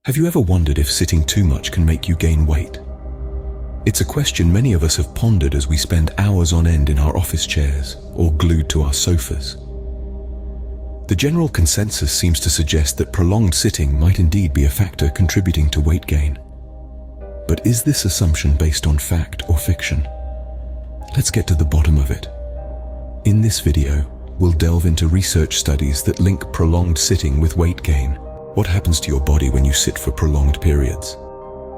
Have you ever wondered if sitting too much can make you gain weight? It's a question many of us have pondered as we spend hours on end in our office chairs or glued to our sofas. The general consensus seems to suggest that prolonged sitting might indeed be a factor contributing to weight gain. But is this assumption based on fact or fiction? Let's get to the bottom of it. In this video, we'll delve into research studies that link prolonged sitting with weight gain. What happens to your body when you sit for prolonged periods?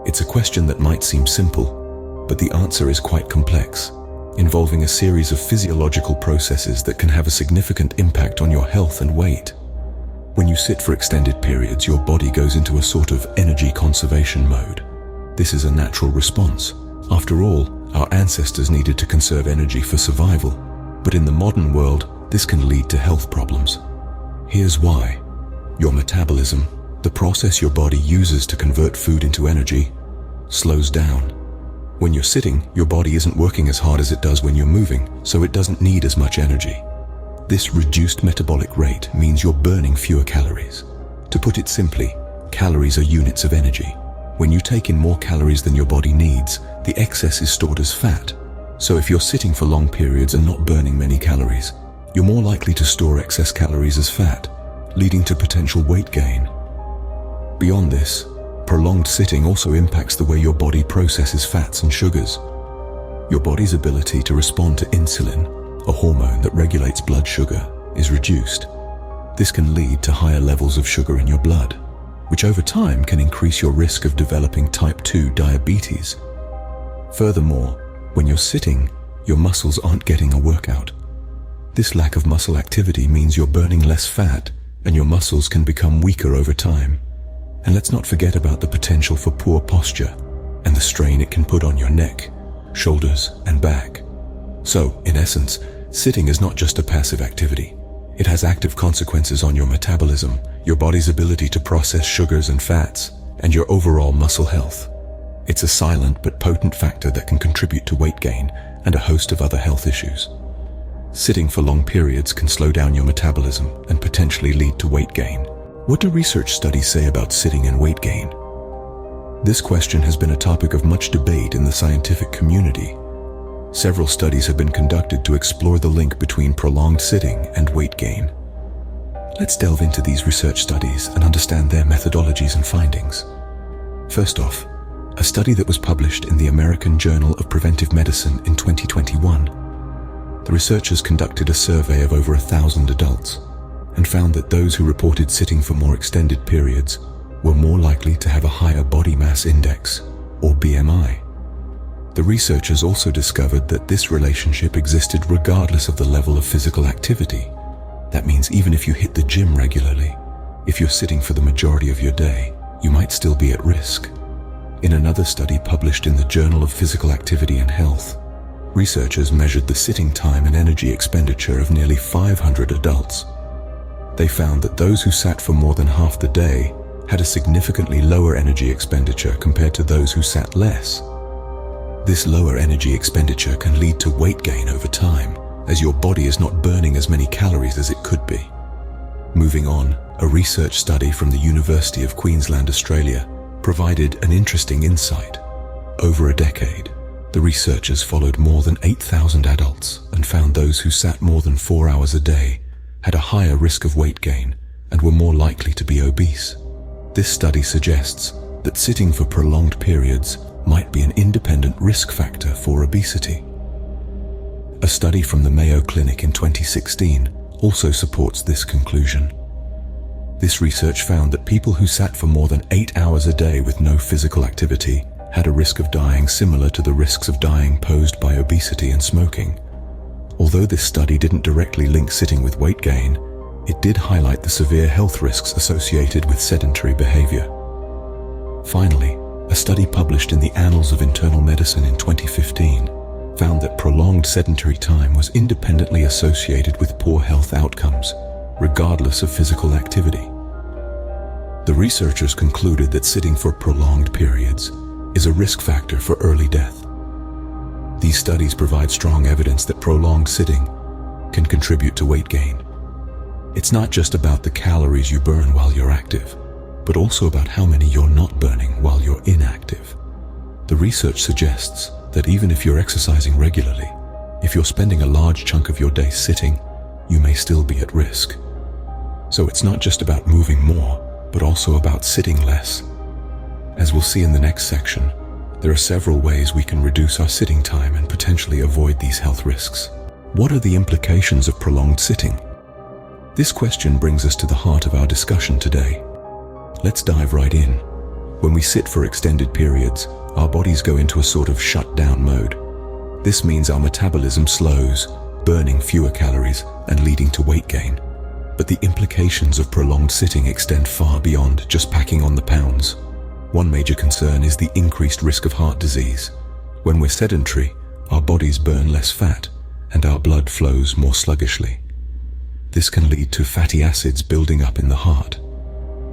It's a question that might seem simple, but the answer is quite complex, involving a series of physiological processes that can have a significant impact on your health and weight. When you sit for extended periods, your body goes into a sort of energy conservation mode. This is a natural response. After all, our ancestors needed to conserve energy for survival, but in the modern world, this can lead to health problems. Here's why. Your metabolism, the process your body uses to convert food into energy, slows down. When you're sitting, your body isn't working as hard as it does when you're moving, so it doesn't need as much energy. This reduced metabolic rate means you're burning fewer calories. To put it simply, calories are units of energy. When you take in more calories than your body needs, the excess is stored as fat. So if you're sitting for long periods and not burning many calories, you're more likely to store excess calories as fat, leading to potential weight gain. Beyond this, prolonged sitting also impacts the way your body processes fats and sugars. Your body's ability to respond to insulin, a hormone that regulates blood sugar, is reduced. This can lead to higher levels of sugar in your blood, which over time can increase your risk of developing type 2 diabetes. Furthermore, when you're sitting, your muscles aren't getting a workout. This lack of muscle activity means you're burning less fat, and your muscles can become weaker over time. And let's not forget about the potential for poor posture and the strain it can put on your neck, shoulders, and back. So, in essence, sitting is not just a passive activity. It has active consequences on your metabolism, your body's ability to process sugars and fats, and your overall muscle health. It's a silent but potent factor that can contribute to weight gain and a host of other health issues. Sitting for long periods can slow down your metabolism and potentially lead to weight gain. What do research studies say about sitting and weight gain? This question has been a topic of much debate in the scientific community. Several studies have been conducted to explore the link between prolonged sitting and weight gain. Let's delve into these research studies and understand their methodologies and findings. First off, a study that was published in the American Journal of Preventive Medicine in 2021. The researchers conducted a survey of over 1,000 adults and found that those who reported sitting for more extended periods were more likely to have a higher body mass index, or BMI. The researchers also discovered that this relationship existed regardless of the level of physical activity. That means even if you hit the gym regularly, if you're sitting for the majority of your day, you might still be at risk. In another study published in the Journal of Physical Activity and Health, researchers measured the sitting time and energy expenditure of nearly 500 adults. They found that those who sat for more than half the day had a significantly lower energy expenditure compared to those who sat less. This lower energy expenditure can lead to weight gain over time, as your body is not burning as many calories as it could be. Moving on, a research study from the University of Queensland, Australia, provided an interesting insight. Over a decade, the researchers followed more than 8,000 adults and found those who sat more than 4 hours a day had a higher risk of weight gain and were more likely to be obese. This study suggests that sitting for prolonged periods might be an independent risk factor for obesity. A study from the Mayo Clinic in 2016 also supports this conclusion. This research found that people who sat for more than 8 hours a day with no physical activity had a risk of dying similar to the risks of dying posed by obesity and smoking. Although this study didn't directly link sitting with weight gain, it did highlight the severe health risks associated with sedentary behavior. Finally, a study published in the Annals of Internal Medicine in 2015 found that prolonged sedentary time was independently associated with poor health outcomes, regardless of physical activity. The researchers concluded that sitting for prolonged periods is a risk factor for early death. These studies provide strong evidence that prolonged sitting can contribute to weight gain. It's not just about the calories you burn while you're active. but also about how many you're not burning while you're inactive. The research suggests that even if you're exercising regularly, if you're spending a large chunk of your day sitting, you may still be at risk. So it's not just about moving more, but also about sitting less. As we'll see in the next section, there are several ways we can reduce our sitting time and potentially avoid these health risks. What are the implications of prolonged sitting? This question brings us to the heart of our discussion today. Let's dive right in. When we sit for extended periods, our bodies go into a sort of shutdown mode. This means our metabolism slows, burning fewer calories and leading to weight gain. But the implications of prolonged sitting extend far beyond just packing on the pounds. One major concern is the increased risk of heart disease. When we're sedentary, our bodies burn less fat and our blood flows more sluggishly. This can lead to fatty acids building up in the heart.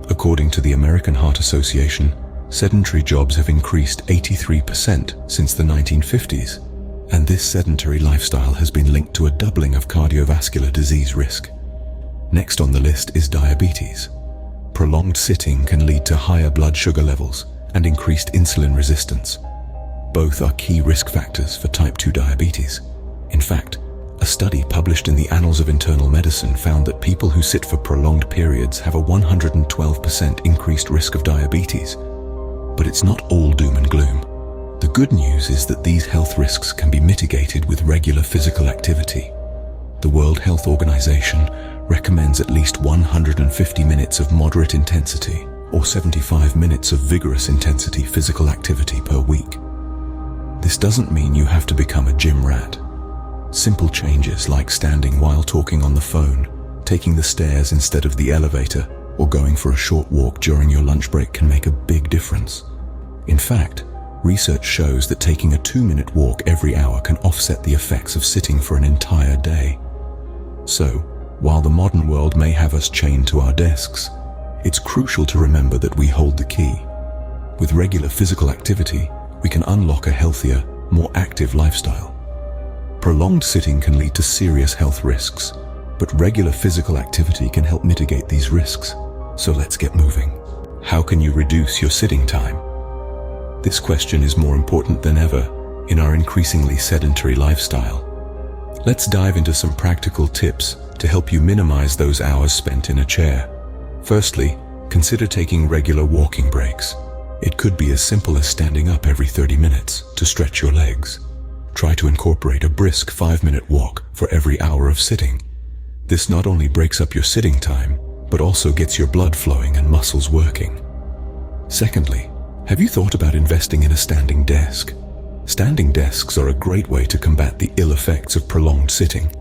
According to the American Heart Association, sedentary jobs have increased 83% since the 1950s, and this sedentary lifestyle has been linked to a doubling of cardiovascular disease risk. Next on the list is diabetes. Prolonged sitting can lead to higher blood sugar levels and increased insulin resistance. Both are key risk factors for type 2 diabetes. In fact, a study published in the Annals of Internal Medicine found that people who sit for prolonged periods have a 112% increased risk of diabetes. But it's not all doom and gloom. The good news is that these health risks can be mitigated with regular physical activity. The World Health Organization recommends at least 150 minutes of moderate intensity or 75 minutes of vigorous intensity physical activity per week. This doesn't mean you have to become a gym rat. Simple changes like standing while talking on the phone, taking the stairs instead of the elevator, or going for a short walk during your lunch break can make a big difference. In fact, research shows that taking a 2-minute walk every hour can offset the effects of sitting for an entire day. So, while the modern world may have us chained to our desks, it's crucial to remember that we hold the key. With regular physical activity, we can unlock a healthier, more active lifestyle. Prolonged sitting can lead to serious health risks, but regular physical activity can help mitigate these risks. So let's get moving. How can you reduce your sitting time? This question is more important than ever in our increasingly sedentary lifestyle. Let's dive into some practical tips to help you minimize those hours spent in a chair. Firstly, consider taking regular walking breaks. It could be as simple as standing up every 30 minutes to stretch your legs. Try to incorporate a brisk 5-minute walk for every hour of sitting. This not only breaks up your sitting time, but also gets your blood flowing and muscles working. Secondly, have you thought about investing in a standing desk? Standing desks are a great way to combat the ill effects of prolonged sitting.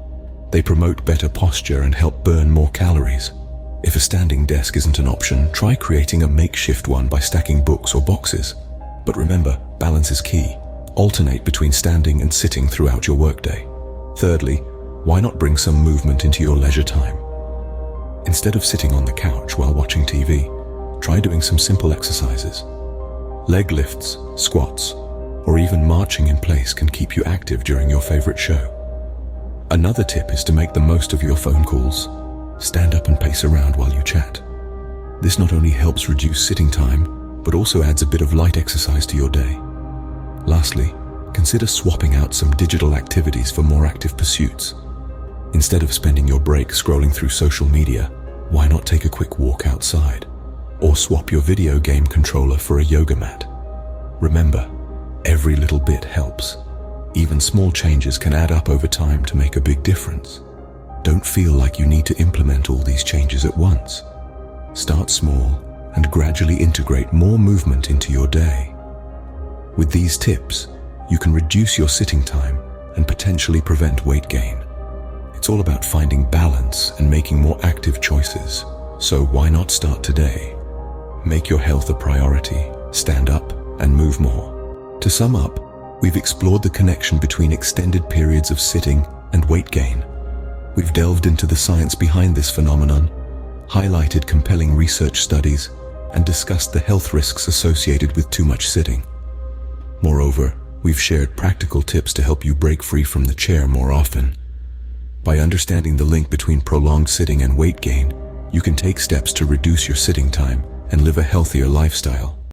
They promote better posture and help burn more calories. If a standing desk isn't an option, try creating a makeshift one by stacking books or boxes. But remember, balance is key. Alternate between standing and sitting throughout your workday. Thirdly, why not bring some movement into your leisure time? Instead of sitting on the couch while watching TV, try doing some simple exercises. Leg lifts, squats, or even marching in place can keep you active during your favorite show. Another tip is to make the most of your phone calls. Stand up and pace around while you chat. This not only helps reduce sitting time, but also adds a bit of light exercise to your day. Lastly, consider swapping out some digital activities for more active pursuits. Instead of spending your break scrolling through social media, why not take a quick walk outside? Or swap your video game controller for a yoga mat? Remember, every little bit helps. Even small changes can add up over time to make a big difference. Don't feel like you need to implement all these changes at once. Start small and gradually integrate more movement into your day. With these tips, you can reduce your sitting time and potentially prevent weight gain. It's all about finding balance and making more active choices. So why not start today? Make your health a priority, stand up, and move more. To sum up, we've explored the connection between extended periods of sitting and weight gain. We've delved into the science behind this phenomenon, highlighted compelling research studies, and discussed the health risks associated with too much sitting. Moreover, we've shared practical tips to help you break free from the chair more often. By understanding the link between prolonged sitting and weight gain, you can take steps to reduce your sitting time and live a healthier lifestyle.